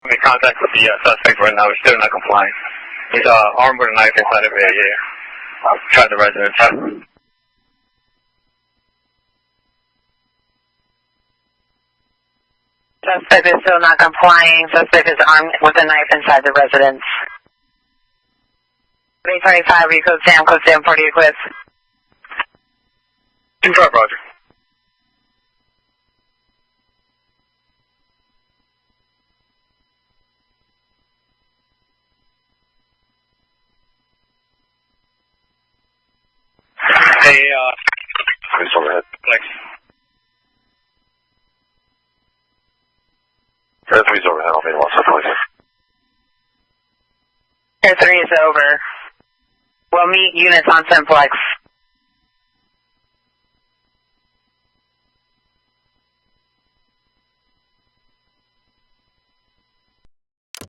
I'm in contact with the suspect right now. He's still not complying. He's armed with a knife inside of outside the residence. Suspect is still not complying. Suspect is armed with a knife inside the residence. 325, recode Sam, code Sam 40 equipped. Confirm, Roger. Hey, please overhead. Flex. Air 3's overhead, I'll be lost, please. Air 3 is over. We'll meet units on Simplex.